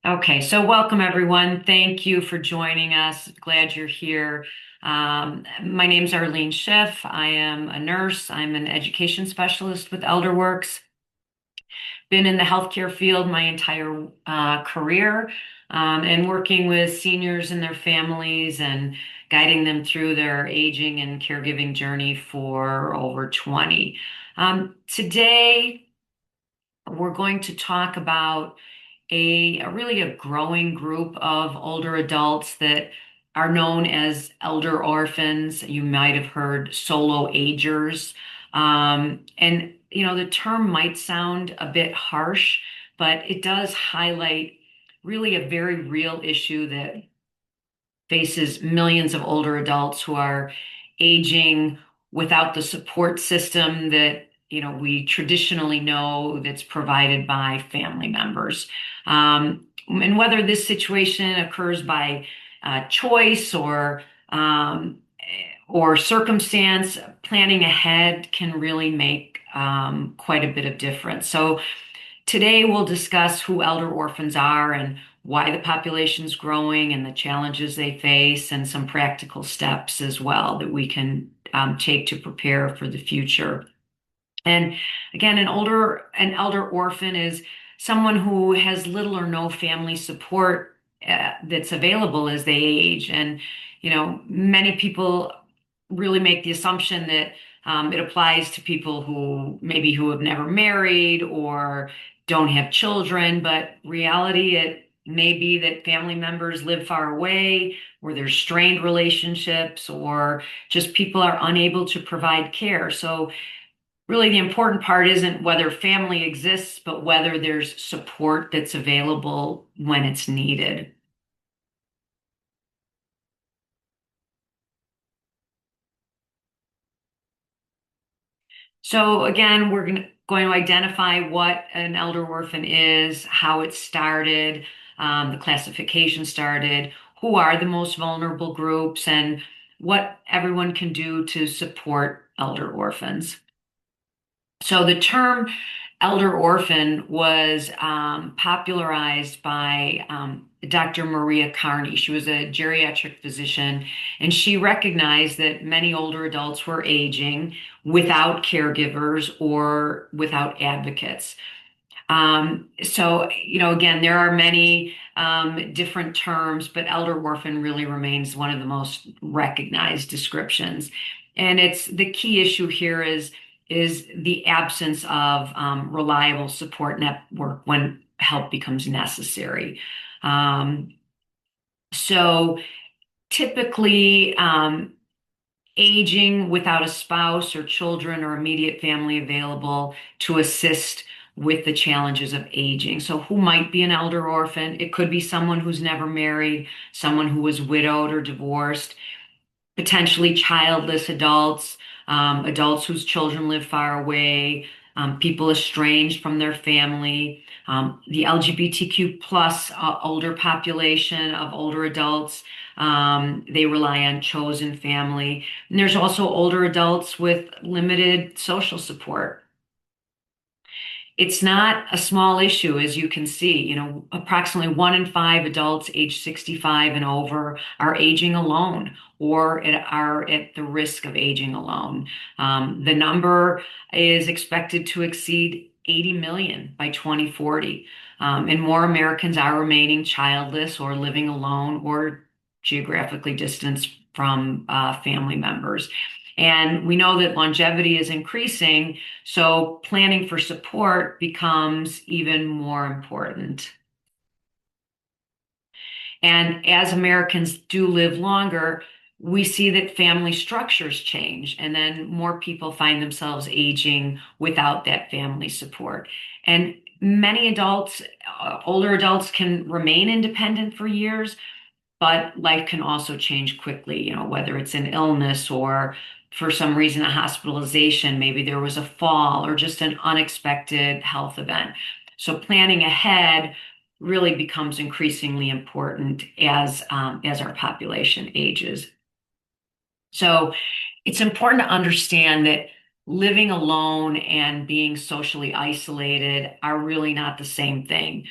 Okay, so welcome everyone. Thank you for joining us. Glad you're here. My name's Arlene Schiff. I am a nurse. I'm an education specialist with Elderwerks. Been in the healthcare field my entire career, and working with seniors and their families and guiding them through their aging and caregiving journey for over 20. Today, we're going to talk about a really a growing group of older adults that are known as elder orphans. You might have heard solo agers. And the term might sound a bit harsh, but it does highlight really a very real issue that faces millions of older adults who are aging without the support system that we traditionally know that's provided by family members. And whether this situation occurs by choice or circumstance, planning ahead can really make quite a bit of difference. So today we'll discuss who elder orphans are and why the population is growing and the challenges they face, and some practical steps as well that we can take to prepare for the future. And again, an elder orphan is someone who has little or no family support that's available as they age. And many people really make the assumption that it applies to people who have never married or don't have children, but reality, it may be that family members live far away, or there's strained relationships, or just people are unable to provide care. So really the important part isn't whether family exists, but whether there's support that's available when it's needed. So again, we're going to identify what an elder orphan is, how it started, the classification started, who are the most vulnerable groups, and what everyone can do to support elder orphans. So the term elder orphan was popularized by Dr. Maria Carney. She was a geriatric physician, and she recognized that many older adults were aging without caregivers or without advocates. Again, there are many different terms, but elder orphan really remains one of the most recognized descriptions. And it's the key issue here is the absence of reliable support network when help becomes necessary. So typically, aging without a spouse or children or immediate family available to assist with the challenges of aging. So who might be an elder orphan? It could be someone who's never married, someone who was widowed or divorced, potentially childless adults, adults whose children live far away, people estranged from their family, the LGBTQ plus older population of older adults. They rely on chosen family. And there's also older adults with limited social support. It's not a small issue, as you can see. Approximately 1 in 5 adults age 65 and over are aging alone or are at the risk of aging alone. The number is expected to exceed 80 million by 2040. And more Americans are remaining childless or living alone or geographically distanced from family members. And we know that longevity is increasing, so planning for support becomes even more important. And as Americans do live longer, we see that family structures change, and then more people find themselves aging without that family support. And many adults, older adults, can remain independent for years, but life can also change quickly, whether it's an illness or for some reason a hospitalization, maybe there was a fall or just an unexpected health event. So planning ahead really becomes increasingly important as our population ages. So it's important to understand that living alone and being socially isolated are really not the same thing.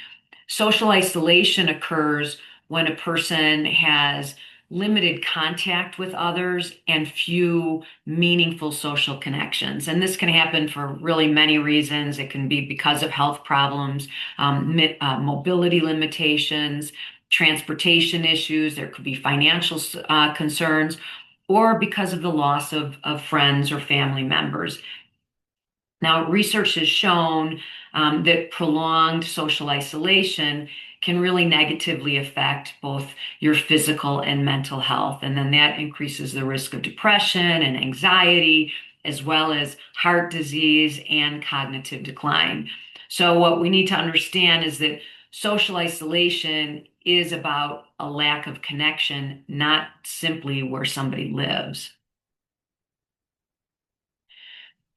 Social isolation occurs when a person has limited contact with others and few meaningful social connections. And this can happen for really many reasons. It can be because of health problems, mobility limitations, transportation issues. There could be financial concerns, or because of the loss of friends or family members. Now, research has shown that prolonged social isolation can really negatively affect both your physical and mental health. And then that increases the risk of depression and anxiety, as well as heart disease and cognitive decline. So, what we need to understand is that social isolation is about a lack of connection, not simply where somebody lives.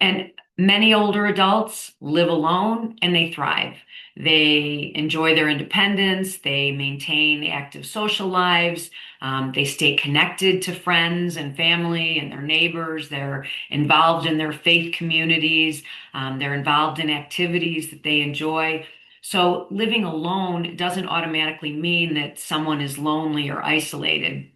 And many older adults live alone and they thrive. They enjoy their independence, they maintain active social lives, they stay connected to friends and family and their neighbors, they're involved in their faith communities, they're involved in activities that they enjoy. So living alone doesn't automatically mean that someone is lonely or isolated.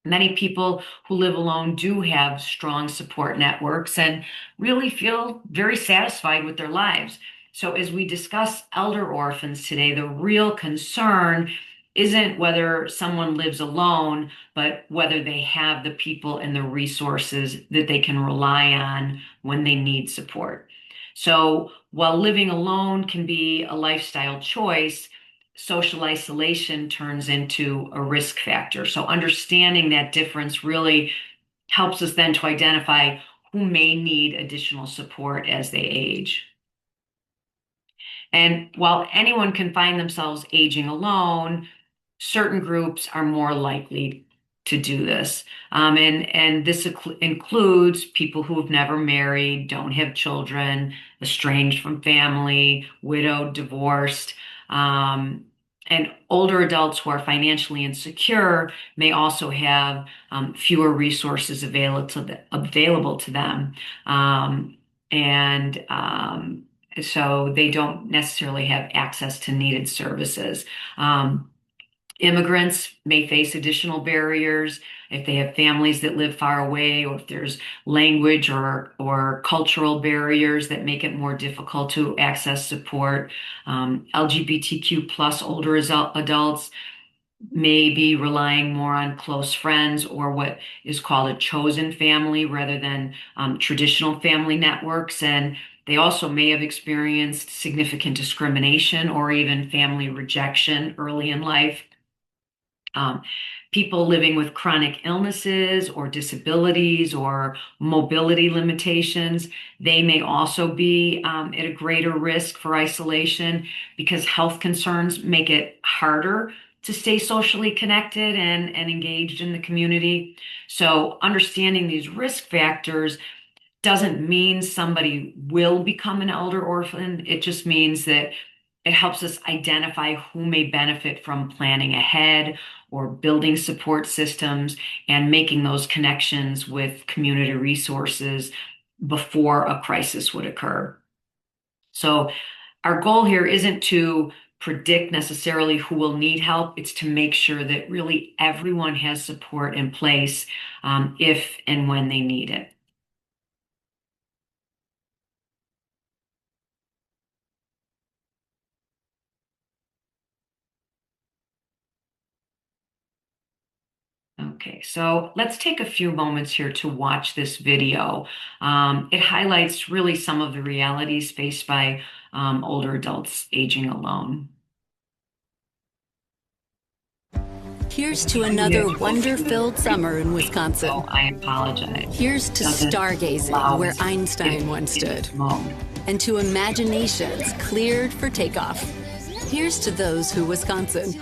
Many people who live alone do have strong support networks and really feel very satisfied with their lives. So, as we discuss elder orphans today, the real concern isn't whether someone lives alone, but whether they have the people and the resources that they can rely on when they need support. So, while living alone can be a lifestyle choice, social isolation turns into a risk factor. So understanding that difference really helps us then to identify who may need additional support as they age. And while anyone can find themselves aging alone, certain groups are more likely to do this. And this includes people who have never married, don't have children, estranged from family, widowed, divorced. And older adults who are financially insecure may also have fewer resources available to them. And so they don't necessarily have access to needed services. Immigrants may face additional barriers if they have families that live far away, or if there's language or cultural barriers that make it more difficult to access support. LGBTQ plus older adults may be relying more on close friends or what is called a chosen family rather than traditional family networks. And they also may have experienced significant discrimination or even family rejection early in life. People living with chronic illnesses or disabilities or mobility limitations, they may also be at a greater risk for isolation because health concerns make it harder to stay socially connected and engaged in the community. So understanding these risk factors doesn't mean somebody will become an elder orphan. It just means that it helps us identify who may benefit from planning ahead or building support systems and making those connections with community resources before a crisis would occur. So our goal here isn't to predict necessarily who will need help. It's to make sure that really everyone has support in place if and when they need it. Okay, so let's take a few moments here to watch this video. It highlights really some of the realities faced by older adults aging alone. Here's to another wonder-filled summer in Wisconsin. So I apologize. Here's to stargazing, where Einstein once stood. And to imaginations cleared for takeoff. Here's to those who Wisconsin.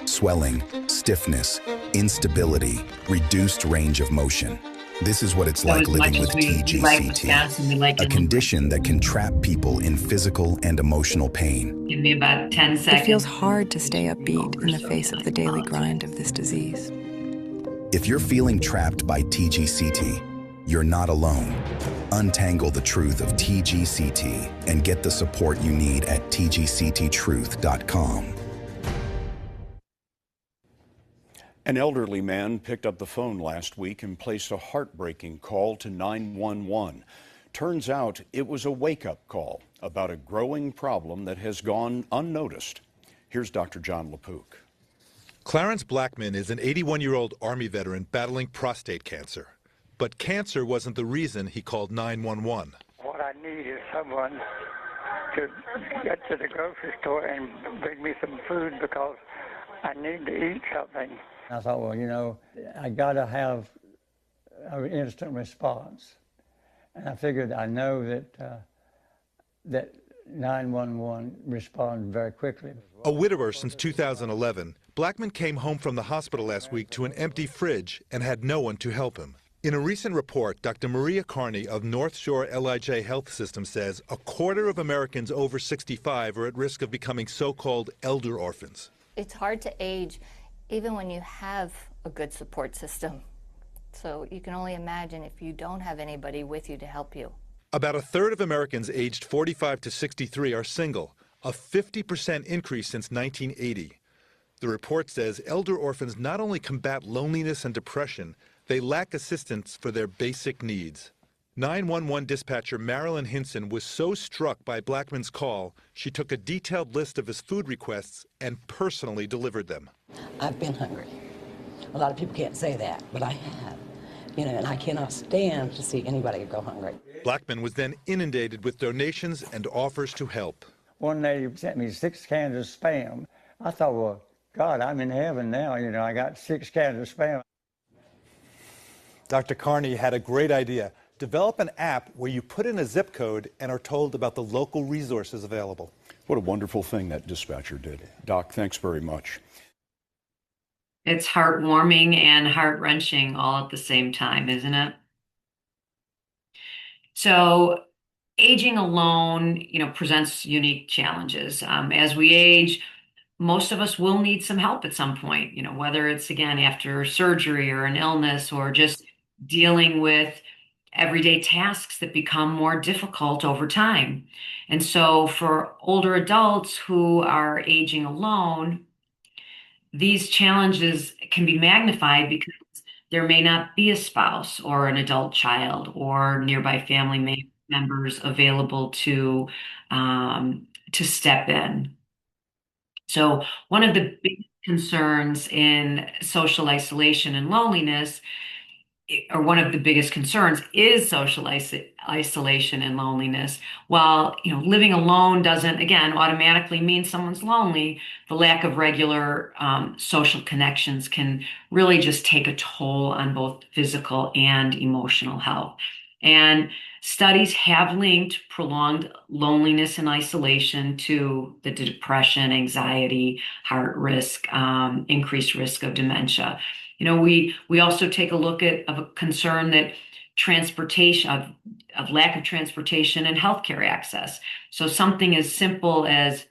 Swelling, stiffness, instability, reduced range of motion. This is what it's like living with TGCT, a condition that can trap people in physical and emotional pain. Give me about 10 seconds. It feels hard to stay upbeat in the face of the daily grind of this disease. If you're feeling trapped by TGCT, you're not alone. Untangle the truth of TGCT and get the support you need at tgcttruth.com. An elderly man picked up the phone last week and placed a heartbreaking call to 911. Turns out it was a wake-up call about a growing problem that has gone unnoticed. Here's Dr. John LaPook. Clarence Blackman is an 81-year-old Army veteran battling prostate cancer. But cancer wasn't the reason he called 911. What I need is someone to get to the grocery store and bring me some food because I need to eat something. I thought, well, you know, I got to have an instant response. And I figured I know that 911 responded very quickly. A widower since 2011, Blackman came home from the hospital last week to an empty fridge and had no one to help him. In a recent report, Dr. Maria Carney of North Shore LIJ Health System says a quarter of Americans over 65 are at risk of becoming so-called elder orphans. It's hard to age even when you have a good support system. So you can only imagine if you don't have anybody with you to help you. About a third of Americans aged 45 to 63 are single, a 50% increase since 1980. The report says elder orphans not only combat loneliness and depression, they lack assistance for their basic needs. 911 dispatcher Marilyn Hinson was so struck by Blackman's call, she took a detailed list of his food requests and personally delivered them. I've been hungry. A lot of people can't say that, but I have. You know, and I cannot stand to see anybody go hungry. Blackman was then inundated with donations and offers to help. One lady sent me 6 cans of Spam. I thought, well, God, I'm in heaven now. You know, I got 6 cans of Spam. Dr. Carney had a great idea. Develop an app where you put in a zip code and are told about the local resources available. What a wonderful thing that dispatcher did. Doc, thanks very much. It's heartwarming and heart-wrenching all at the same time, isn't it? So aging alone, you know, presents unique challenges. As we age, most of us will need some help at some point, you know, whether it's, again, after surgery or an illness or just dealing with everyday tasks that become more difficult over time. And so for older adults who are aging alone, these challenges can be magnified because there may not be a spouse or an adult child or nearby family members available to step in. So one of the big concerns in social isolation and loneliness, or one of the biggest concerns, is social isolation and loneliness. While, you know, living alone doesn't, again, automatically mean someone's lonely, the lack of regular social connections can really just take a toll on both physical and emotional health. And studies have linked prolonged loneliness and isolation to the depression, anxiety, heart risk, increased risk of dementia. You know, we also take a look at a concern that transportation of lack of transportation and healthcare access. So something as simple as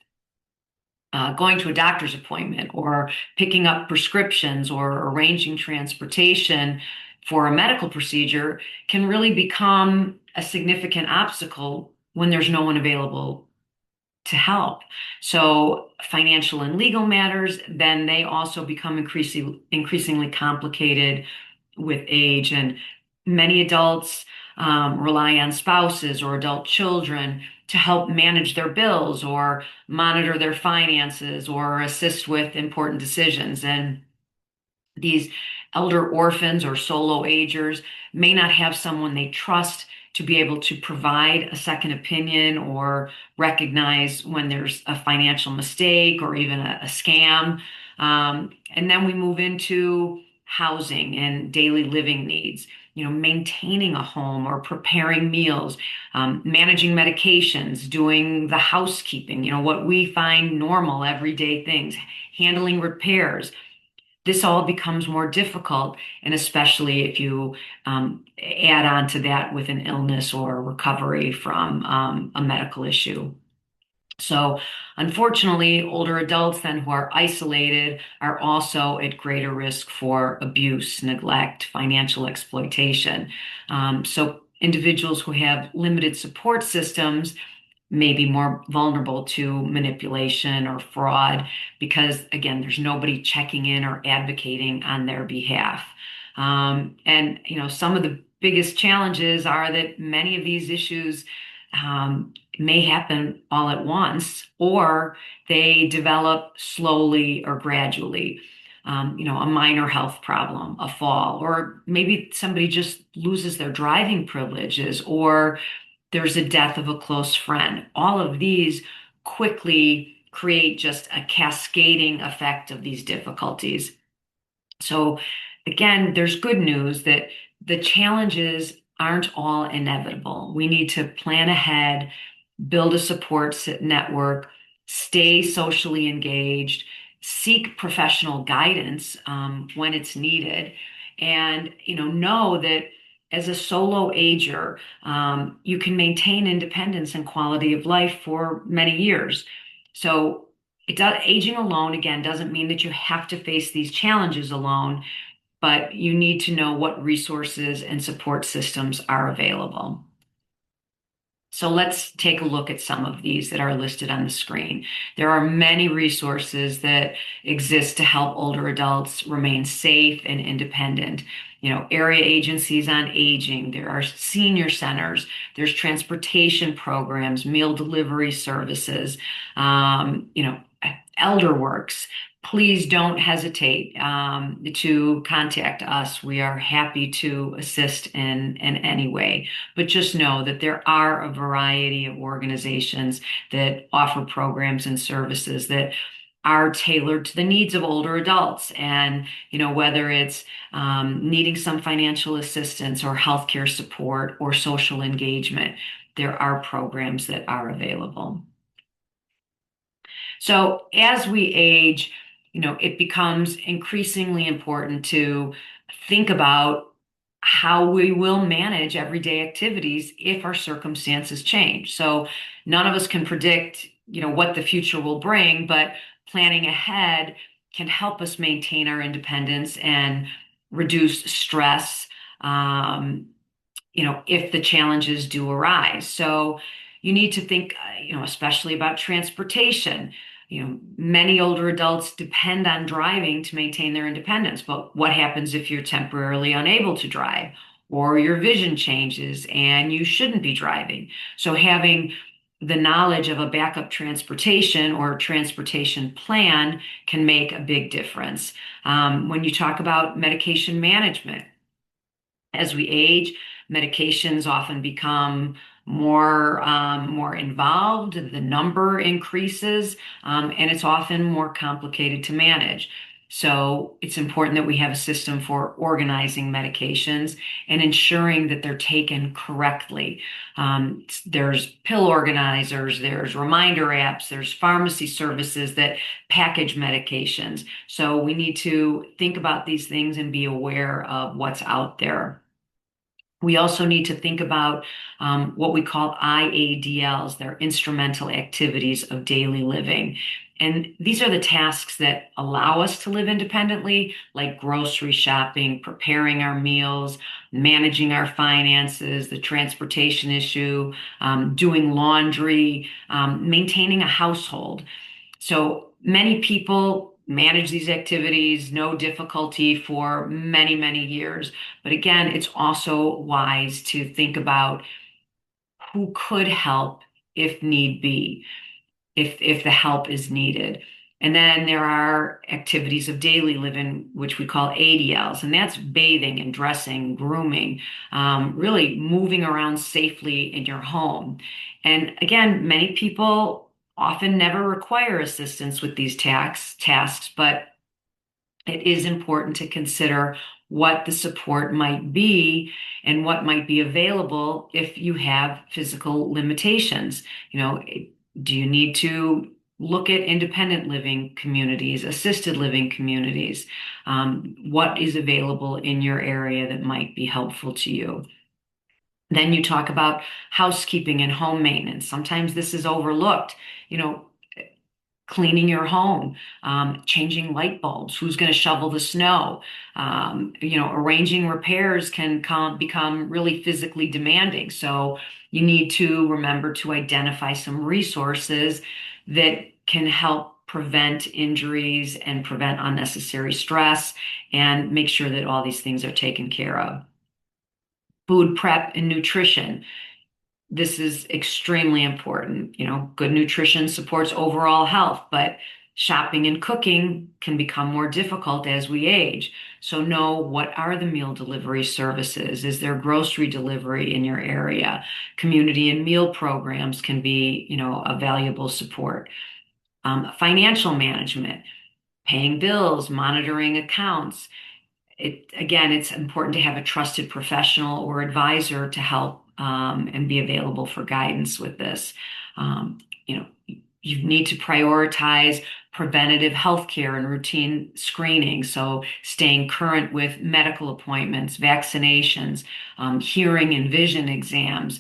going to a doctor's appointment or picking up prescriptions or arranging transportation for a medical procedure can really become a significant obstacle when there's no one available to help. So financial and legal matters, then they also become increasingly complicated with age. And many adults rely on spouses or adult children to help manage their bills or monitor their finances or assist with important decisions. And these elder orphans or solo agers may not have someone they trust to be able to provide a second opinion or recognize when there's a financial mistake or even a scam. And then we move into housing and daily living needs, maintaining a home or preparing meals, managing medications, doing the housekeeping, what we find normal everyday things, handling repairs. This all becomes more difficult, and especially if you add on to that with an illness or recovery from a medical issue. So unfortunately, older adults then who are isolated are also at greater risk for abuse, neglect, financial exploitation. So individuals who have limited support systems may be more vulnerable to manipulation or fraud because, again, there's nobody checking in or advocating on their behalf. And, some of the biggest challenges are that many of these issues may happen all at once, or they develop slowly or gradually. A minor health problem, a fall, or maybe somebody just loses their driving privileges, or there's a death of a close friend. All of these quickly create just a cascading effect of these difficulties. So again, there's good news that the challenges aren't all inevitable. We need to plan ahead, build a support network, stay socially engaged, seek professional guidance when it's needed, and know that as a solo ager, you can maintain independence and quality of life for many years. So aging alone, again, doesn't mean that you have to face these challenges alone, but you need to know what resources and support systems are available. So let's take a look at some of these that are listed on the screen. There are many resources that exist to help older adults remain safe and independent. Area agencies on aging, there are senior centers, there's transportation programs, meal delivery services, Elderwerks. Please don't hesitate to contact us. We are happy to assist in any way. But just know that there are a variety of organizations that offer programs and services that are tailored to the needs of older adults. And, whether it's needing some financial assistance or healthcare support or social engagement, there are programs that are available. So as we age, it becomes increasingly important to think about how we will manage everyday activities if our circumstances change. So none of us can predict, what the future will bring, but planning ahead can help us maintain our independence and reduce stress, if the challenges do arise. So you need to think, especially about transportation. Many older adults depend on driving to maintain their independence, but what happens if you're temporarily unable to drive or your vision changes and you shouldn't be driving? So having the knowledge of a backup transportation or transportation plan can make a big difference. When you talk about medication management, as we age, medications often become more involved, the number increases, and it's often more complicated to manage. So it's important that we have a system for organizing medications and ensuring that they're taken correctly. There's pill organizers, there's reminder apps, there's pharmacy services that package medications. So we need to think about these things and be aware of what's out there. We also need to think about what we call IADLs, they're instrumental activities of daily living. And these are the tasks that allow us to live independently, like grocery shopping, preparing our meals, managing our finances, the transportation issue, doing laundry, maintaining a household. So many people manage these activities, no difficulty for many, many years. But again, it's also wise to think about who could help if need be, if the help is needed. And then there are activities of daily living, which we call ADLs, and that's bathing and dressing, grooming, really moving around safely in your home. And again, many people often never require assistance with these tasks, but it is important to consider what the support might be and what might be available if you have physical limitations. Do you need to look at independent living communities, assisted living communities? What is available in your area that might be helpful to you? Then you talk about housekeeping and home maintenance. Sometimes this is overlooked. You know, cleaning your home, changing light bulbs, who's going to shovel the snow. Arranging repairs can become really physically demanding. So you need to remember to identify some resources that can help prevent injuries and prevent unnecessary stress and make sure that all these things are taken care of. Food prep and nutrition. This is extremely important. Good nutrition supports overall health, but shopping and cooking can become more difficult as we age. So know, what are the meal delivery services? Is there grocery delivery in your area? Community and meal programs can be, a valuable support. Financial management, paying bills, monitoring accounts. It's important to have a trusted professional or advisor to help and be available for guidance with this. You need to prioritize preventative health care and routine screening. So staying current with medical appointments, vaccinations, hearing and vision exams.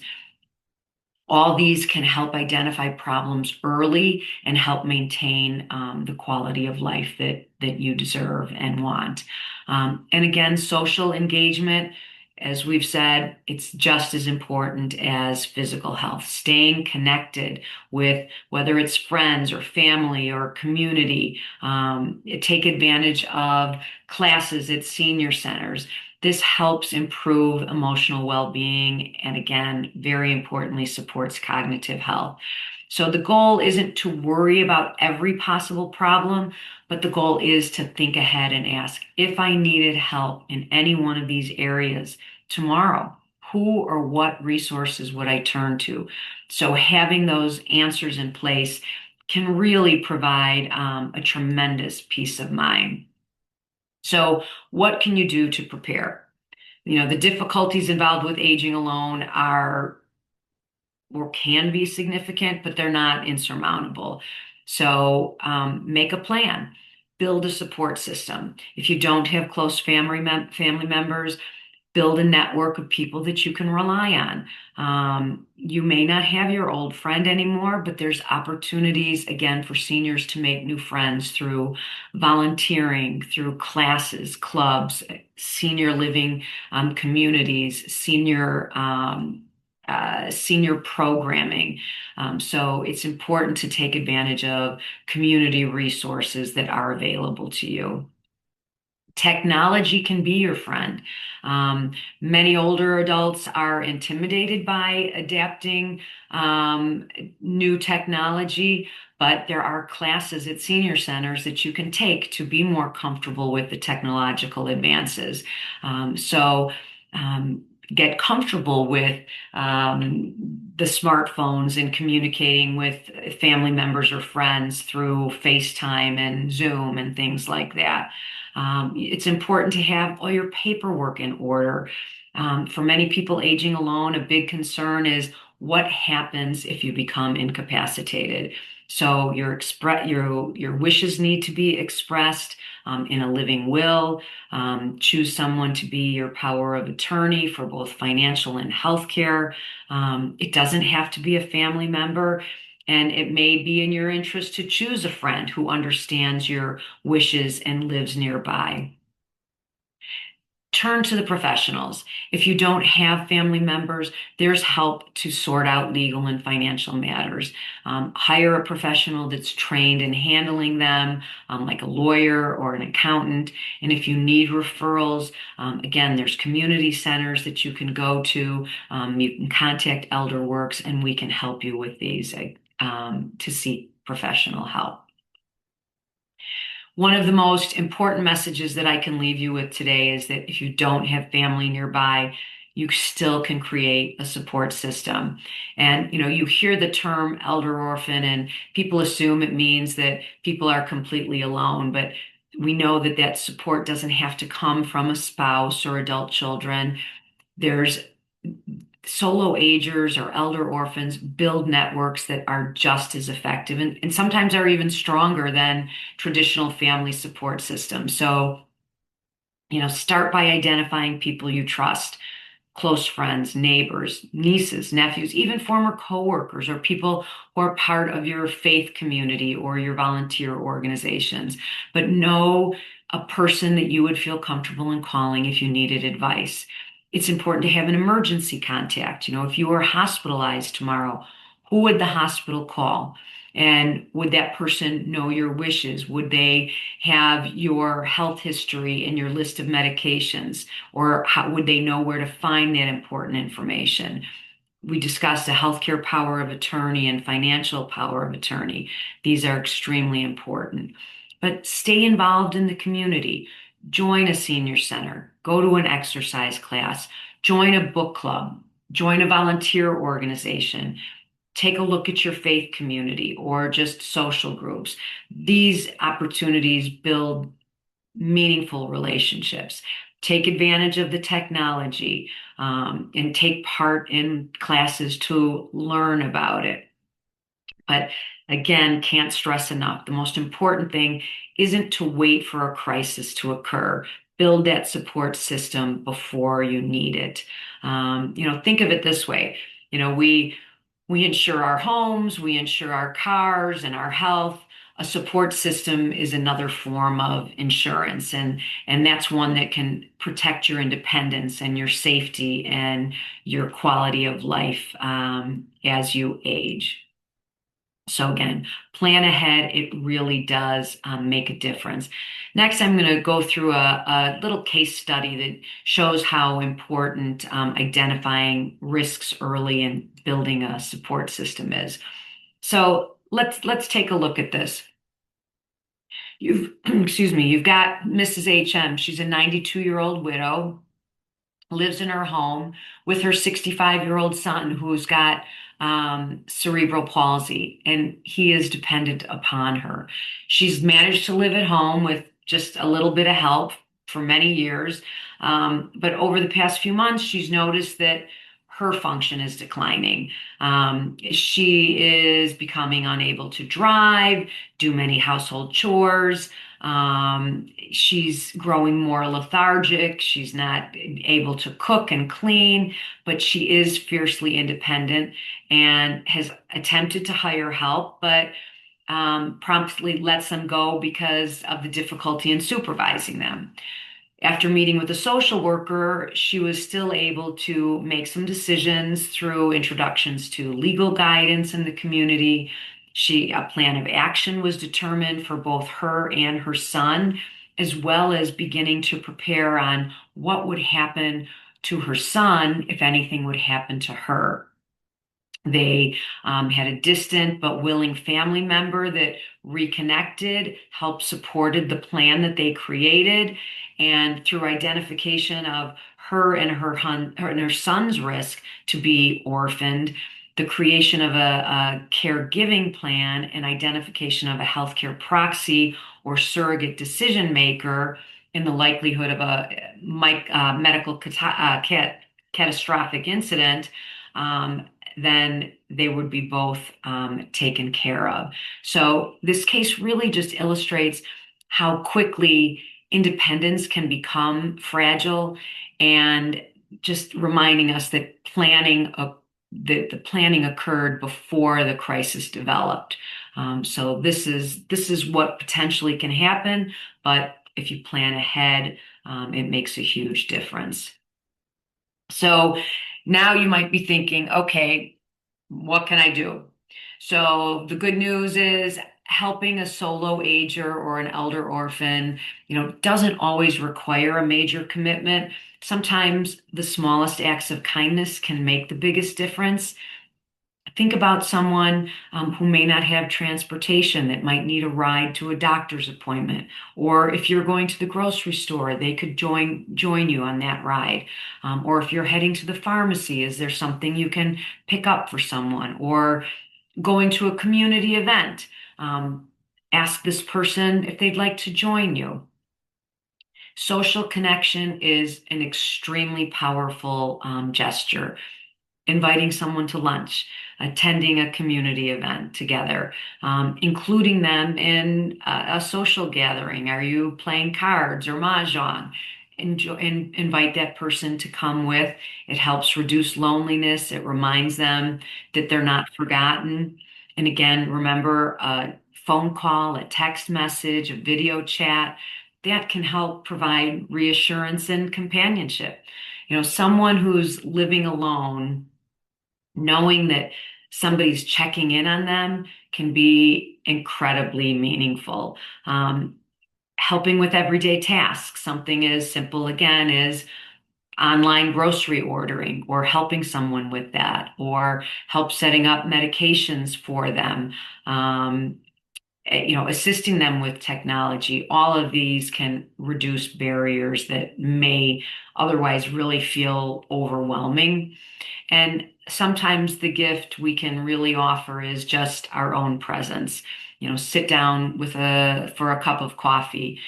All these can help identify problems early and help maintain the quality of life that you deserve and want. And again, social engagement, as we've said, it's just as important as physical health. Staying connected with, whether it's friends or family or community. Take advantage of classes at senior centers. This helps improve emotional well-being and, again, very importantly, supports cognitive health. So the goal isn't to worry about every possible problem, but the goal is to think ahead and ask, if I needed help in any one of these areas tomorrow, who or what resources would I turn to? So having those answers in place can really provide a tremendous peace of mind. So what can you do to prepare? The difficulties involved with aging alone are or can be significant, but they're not insurmountable. So make a plan, build a support system. If you don't have close family members, build a network of people that you can rely on. You may not have your old friend anymore, but there's opportunities, again, for seniors to make new friends through volunteering, through classes, clubs, senior living communities, senior programming. So it's important to take advantage of community resources that are available to you. Technology can be your friend. Many older adults are intimidated by adapting new technology, but there are classes at senior centers that you can take to be more comfortable with the technological advances. Get comfortable with the smartphones and communicating with family members or friends through FaceTime and Zoom and things like that. It's important to have all your paperwork in order. For many people aging alone, a big concern is what happens if you become incapacitated. So your wishes need to be expressed in a living will. Choose someone to be your power of attorney for both financial and health care. It doesn't have to be a family member. And it may be in your interest to choose a friend who understands your wishes and lives nearby. Turn to the professionals. If you don't have family members, there's help to sort out legal and financial matters. Hire a professional that's trained in handling them, like a lawyer or an accountant. And if you need referrals, again, there's community centers that you can go to. You can contact Elderwerks and we can help you with these to seek professional help. One of the most important messages that I can leave you with today is that if you don't have family nearby, you still can create a support system. And, you hear the term elder orphan and people assume it means that people are completely alone, but we know that that support doesn't have to come from a spouse or adult children. There's solo agers or elder orphans build networks that are just as effective and sometimes are even stronger than traditional family support systems. So, start by identifying people you trust, close friends, neighbors, nieces, nephews, even former coworkers or people who are part of your faith community or your volunteer organizations. But know a person that you would feel comfortable in calling if you needed advice. It's important to have an emergency contact. If you were hospitalized tomorrow, who would the hospital call? And would that person know your wishes? Would they have your health history and your list of medications? Or how would they know where to find that important information? We discussed the healthcare power of attorney and financial power of attorney. These are extremely important. But stay involved in the community. Join a senior center. Go to an exercise class. Join a book club. Join a volunteer organization. Take a look at your faith community or just social groups. These opportunities build meaningful relationships. Take advantage of the technology and take part in classes to learn about it. But again, can't stress enough. The most important thing isn't to wait for a crisis to occur. Build that support system before you need it. Think of it this way. We insure our homes, we insure our cars and our health. A support system is another form of insurance, and that's one that can protect your independence and your safety and your quality of life as you age. So again, plan ahead. It really does make a difference. Next, I'm going to go through a little case study that shows how important identifying risks early and building a support system is. So let's take a look at this. You've got Mrs. HM. She's a 92-year-old widow, lives in her home with her 65-year-old son who's got cerebral palsy, and he is dependent upon her. She's managed to live at home with just a little bit of help for many years. But over the past few months, she's noticed that her function is declining. She is becoming unable to drive, do many household chores. She's growing more lethargic. She's not able to cook and clean, but she is fiercely independent and has attempted to hire help, but promptly lets them go because of the difficulty in supervising them. After meeting with a social worker, she was still able to make some decisions through introductions to legal guidance in the community. A plan of action was determined for both her and her son, as well as beginning to prepare on what would happen to her son if anything would happen to her. They had a distant but willing family member that reconnected, helped supported the plan that they created, and through identification of her and her son's risk to be orphaned, the creation of a caregiving plan and identification of a healthcare proxy or surrogate decision maker in the likelihood of a medical catastrophic incident, then they would be both taken care of. So this case really just illustrates how quickly independence can become fragile, and just reminding us that the planning occurred before the crisis developed. So this is what potentially can happen, but if you plan ahead, it makes a huge difference. So now you might be thinking, okay, what can I do? So the good news is helping a solo ager or an elder orphan, doesn't always require a major commitment. Sometimes the smallest acts of kindness can make the biggest difference. Think about someone who may not have transportation that might need a ride to a doctor's appointment, or if you're going to the grocery store, they could join you on that ride. Or if you're heading to the pharmacy, is there something you can pick up for someone? Or going to a community event, ask this person if they'd like to join you. Social connection is an extremely powerful gesture. Inviting someone to lunch, attending a community event together, including them in a social gathering. Are you playing cards or mahjong? Invite that person to come with. It helps reduce loneliness. It reminds them that they're not forgotten. And again, remember a phone call, a text message, a video chat, that can help provide reassurance and companionship. Someone who's living alone, knowing that somebody's checking in on them can be incredibly meaningful. Helping with everyday tasks, something as simple again as online grocery ordering, or helping someone with that, or help setting up medications for them. Assisting them with technology. All of these can reduce barriers that may otherwise really feel overwhelming. And sometimes the gift we can really offer is just our own presence. Sit down for a cup of coffee,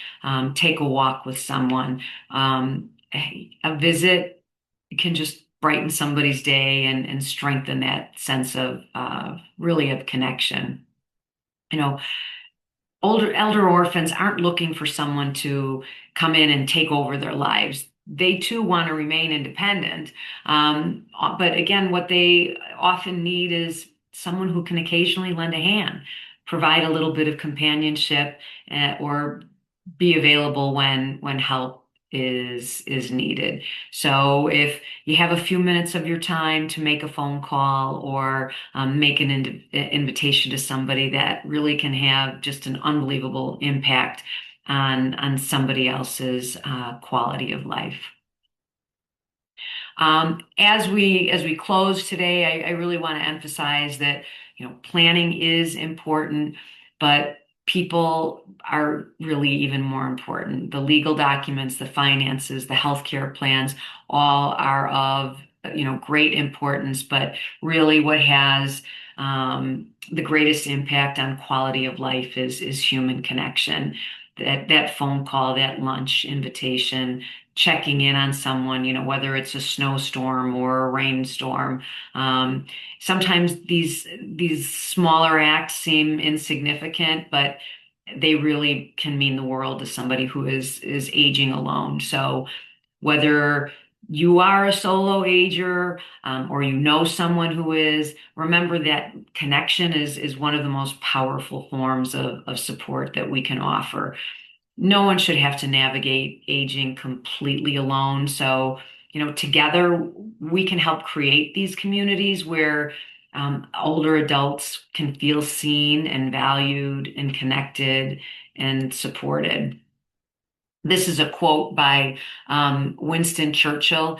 take a walk with someone. A visit can just brighten somebody's day and strengthen that sense of really of connection. Elder orphans aren't looking for someone to come in and take over their lives. They too want to remain independent. But again, what they often need is someone who can occasionally lend a hand, provide a little bit of companionship, or be available when help is needed. So if you have a few minutes of your time to make a phone call, or make an invitation to somebody, that really can have just an unbelievable impact on somebody else's quality of life. As we close today, I really want to emphasize that planning is important, but people are really even more important. The legal documents, the finances, the healthcare plans, all are of great importance, but really what has the greatest impact on quality of life is human connection. That phone call, that lunch invitation, checking in on someone, whether it's a snowstorm or a rainstorm. Sometimes these smaller acts seem insignificant, but they really can mean the world to somebody who is aging alone. So whether you are a solo ager, or someone who is, remember that connection is one of the most powerful forms of support that we can offer. No one should have to navigate aging completely alone. So, together we can help create these communities where older adults can feel seen and valued and connected and supported. This is a quote by Winston Churchill.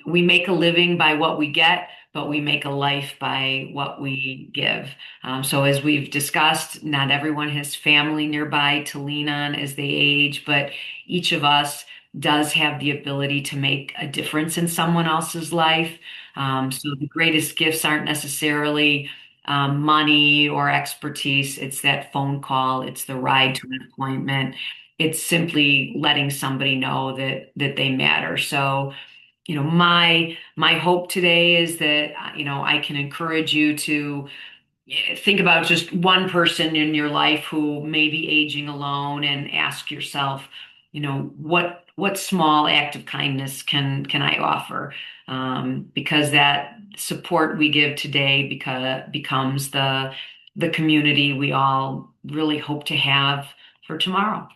We make a living by what we get, but we make a life by what we give. So as we've discussed, not everyone has family nearby to lean on as they age, but each of us does have the ability to make a difference in someone else's life. So the greatest gifts aren't necessarily money or expertise. It's that phone call. It's the ride to an appointment. It's simply letting somebody know that they matter. So, my hope today is that, I can encourage you to think about just one person in your life who may be aging alone, and ask yourself, what small act of kindness can I offer? Because that support we give today becomes the community we all really hope to have for tomorrow.